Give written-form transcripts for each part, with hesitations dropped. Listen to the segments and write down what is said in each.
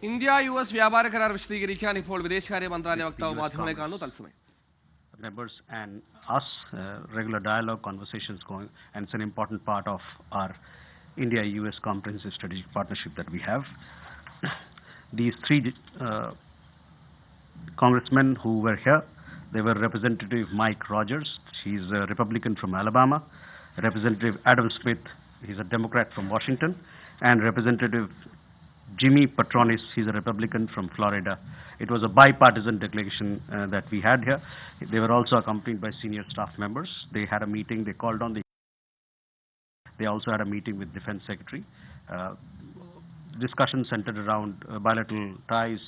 India U S വ്യാപാര കരാർ വിശദീകരിക്കാൻ ഇപ്പോൾ വിദേശകാര്യ മന്ത്രാലയ വക്താവ് മാധ്യമങ്ങളെ കാണുന്നു. തത്സമയം members and us, regular dialogue, conversations going, and it's an important part of our India-US comprehensive strategic partnership that we have. These three congressmen who were here, they were Representative Mike Rogers, he's a Republican from Alabama, Representative Adam Smith, he's a Democrat from Washington, and Representative Jimmy Patronis, he's a Republican from Florida. It was a bipartisan delegation that we had here. They were also accompanied by senior staff members. They had a meeting, they called on the... They also had a meeting with Defense Secretary. Discussion centered around bilateral ties,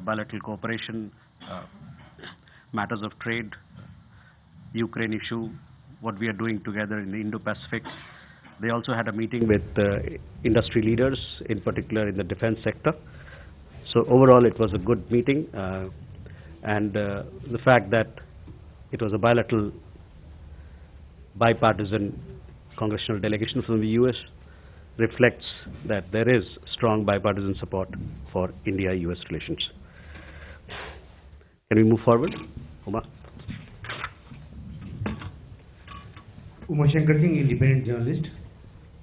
bilateral cooperation, matters of trade, Ukraine issue, what we are doing together in the Indo-Pacific. They also had a meeting with industry leaders, in particular in the defense sector. So overall it was a good meeting, and the fact that it was a bilateral, bipartisan congressional delegation from the US reflects that there is strong bipartisan support for India-US relations. Can we move forward? Uma? Umashankar Singh, independent journalist.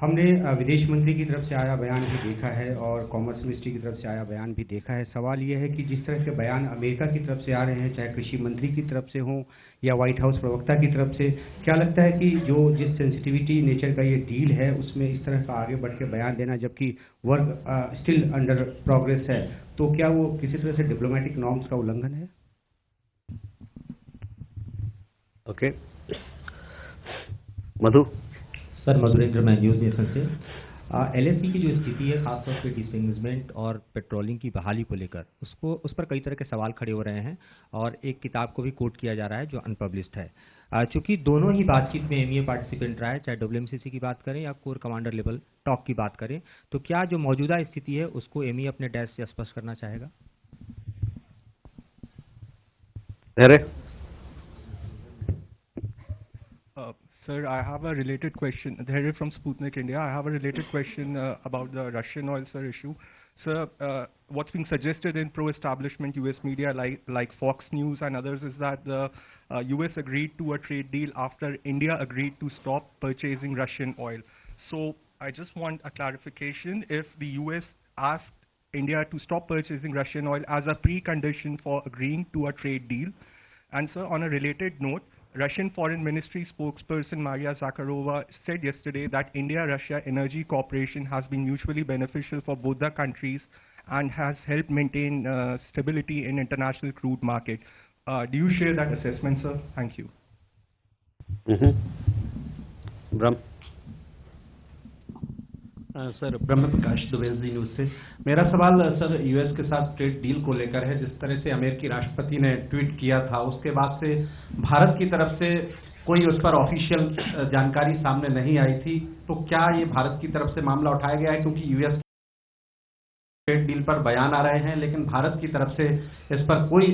हमने विदेश मंत्री की तरफ से आया बयान भी देखा है और कॉमर्स मिनिस्ट्री की तरफ से आया बयान भी देखा है। सवाल यह है कि जिस तरह के बयान अमेरिका की तरफ से आ रहे हैं, चाहे कृषि मंत्री की तरफ से हों या व्हाइट हाउस प्रवक्ता की तरफ से, क्या लगता है कि जिस सेंसिटिविटी नेचर का ये डील है उसमें इस तरह का आगे बढ़ के बयान देना, जबकि वर्क स्टिल अंडर प्रोग्रेस है, तो क्या वो किसी तरह से डिप्लोमेटिक नॉर्म्स का उल्लंघन है? ओके, मधु। सर, मधुरेंद्र, मैं न्यूज़ नेशन से। एलएसी की जो स्थिति है, खासतौर पे डिसएंगेजमेंट और पेट्रोलिंग की बहाली को लेकर, उस पर कई तरह के सवाल खड़े हो रहे हैं और एक किताब को भी कोट किया जा रहा है जो अनपब्लिश्ड है। चूंकि दोनों ही बातचीत में एमईए पार्टिसिपेंट रहा है, चाहे डब्ल्यूएमसीसी की बात करें या कोर कमांडर लेवल टॉक की बात करें, तो क्या जो मौजूदा स्थिति है उसको एमईए अपने डैश से स्पष्ट करना चाहेगा? Sir, I have a related question. Dhairy from Sputnik India. I have a related question about the Russian oil, sir, issue. Sir, what's being suggested in pro-establishment US media like Fox News and others is that the US agreed to a trade deal after India agreed to stop purchasing Russian oil. So I just want a clarification if the US asked India to stop purchasing Russian oil as a precondition for agreeing to a trade deal. And sir, on a related note, Russian Foreign Ministry spokesperson Maria Zakharova said yesterday that India-Russia energy cooperation has been mutually beneficial for both the countries and has helped maintain stability in international crude market. Do you share that assessment, sir? Thank you. Brahm. Sir, Brahma Prakash Dubey news से। मेरा सवाल sir US के साथ trade deal को लेकर है। जिस तरह से अमेरिकी राष्ट्रपति ने ट्वीट किया था, उसके बाद से भारत की तरफ से कोई उस पर ऑफिशियल जानकारी सामने नहीं आई थी, तो क्या ये भारत की तरफ से मामला उठाया गया है? क्योंकि यूएस ट्रेड डील पर बयान आ रहे हैं लेकिन भारत की तरफ से इस पर कोई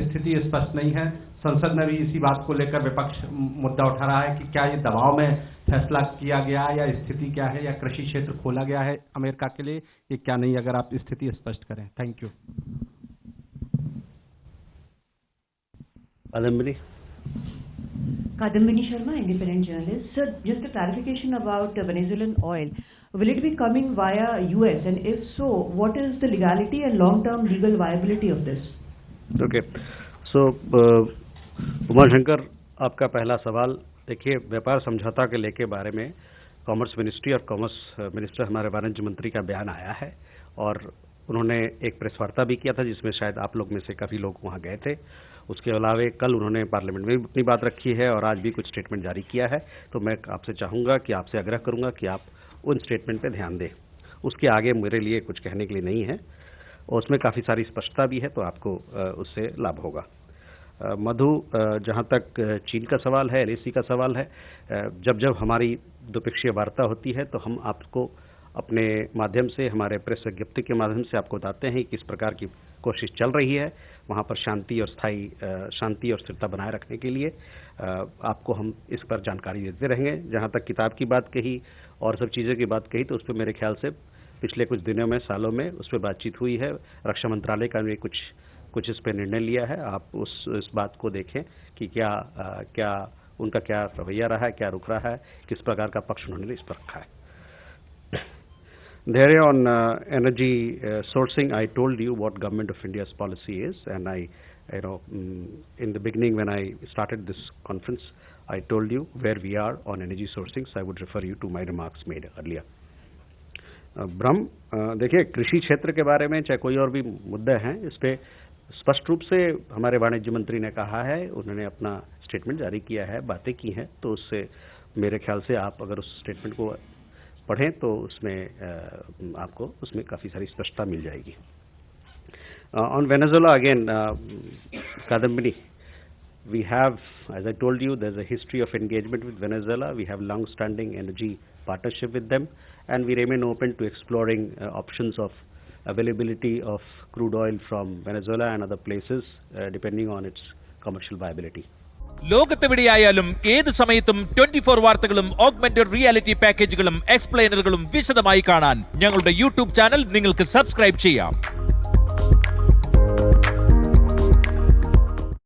स्थिति स्पष्ट नहीं है। संसद में भी इसी बात को लेकर विपक्ष मुद्दा उठा रहा है कि क्या ये दबाव में फैसला किया गया या स्थिति क्या है, या कृषि क्षेत्र खोला गया है अमेरिका के लिए, ये क्या नहीं, अगर आप स्थिति स्पष्ट करें। Thank you. Kadambini Sharma, independent journalist. Sir, just a clarification about Venezuelan oil. Will it be coming via US, and if so, what is the legality and long-term legal viability of this? Okay, so Umashankar, आपका पहला सवाल देखिए, व्यापार समझौता के लेके बारे में कॉमर्स मिनिस्ट्री और कॉमर्स मिनिस्टर हमारे वाणिज्य मंत्री का बयान आया है और उन्होंने एक प्रेस वार्ता भी किया था जिसमें शायद आप लोग में से काफ़ी लोग वहाँ गए थे। उसके अलावा कल उन्होंने पार्लियामेंट में भी अपनी बात रखी है और आज भी कुछ स्टेटमेंट जारी किया है। तो मैं आपसे चाहूँगा कि आपसे आग्रह करूँगा कि आप उन स्टेटमेंट पे ध्यान दें। उसके आगे मेरे लिए कुछ कहने के लिए नहीं है और उसमें काफ़ी सारी स्पष्टता भी है, तो आपको उससे लाभ होगा। मधु, जहाँ तक चीन का सवाल है, एलएसी का सवाल है, जब हमारी द्विपक्षीय वार्ता होती है तो हम आपको अपने माध्यम से, हमारे प्रेस विज्ञप्ति के माध्यम से आपको बताते हैं कि किस प्रकार की कोशिश चल रही है वहाँ पर शांति और स्थायी शांति और स्थिरता बनाए रखने के लिए। आपको हम इस पर जानकारी देते रहेंगे। जहाँ तक किताब की बात कही और सब चीज़ों की बात कही, तो उस पर मेरे ख्याल से पिछले कुछ दिनों में, सालों में उस पर बातचीत हुई है। रक्षा मंत्रालय का भी कुछ इस पर निर्णय लिया है। आप इस बात को देखें कि क्या उनका क्या रवैया रहा है, क्या रुख रहा है, किस प्रकार का पक्ष उन्होंने इस पर रखा है। There on energy sourcing, I told you what Government of India's policy is, and in the beginning when I started this conference, I told you where we are on energy sourcing, so I would refer you to my remarks made earlier. ब्रह्म, देखिए कृषि क्षेत्र के बारे में चाहे कोई और भी मुद्दे हैं, इस पे स्पष्ट रूप से हमारे वाणिज्य मंत्री ने कहा है, उन्होंने अपना स्टेटमेंट जारी किया है, बातें की हैं, तो उससे मेरे ख्याल से आप अगर उस स्टेटमेंट को पढ़ें तो उसमें आपको उसमें काफ़ी सारी स्पष्टता मिल जाएगी। On Venezuela again, Kadambini, we have, as I told you, there's a history of engagement with Venezuela. We have long-standing energy partnership with them, and we remain open to exploring options of availability of crude oil from Venezuela and other places, depending on its commercial viability. ലോകത്തെവിടെയായാലും ഏത് സമയത്തും 24 വാർത്തകളും augmented reality പാക്കേജുകളും എക്സ്പ്ലെയിനറുകളും വിശദമായി കാണാൻ ഞങ്ങളുടെ YouTube channel നിങ്ങൾക്ക് subscribe ചെയ്യാം.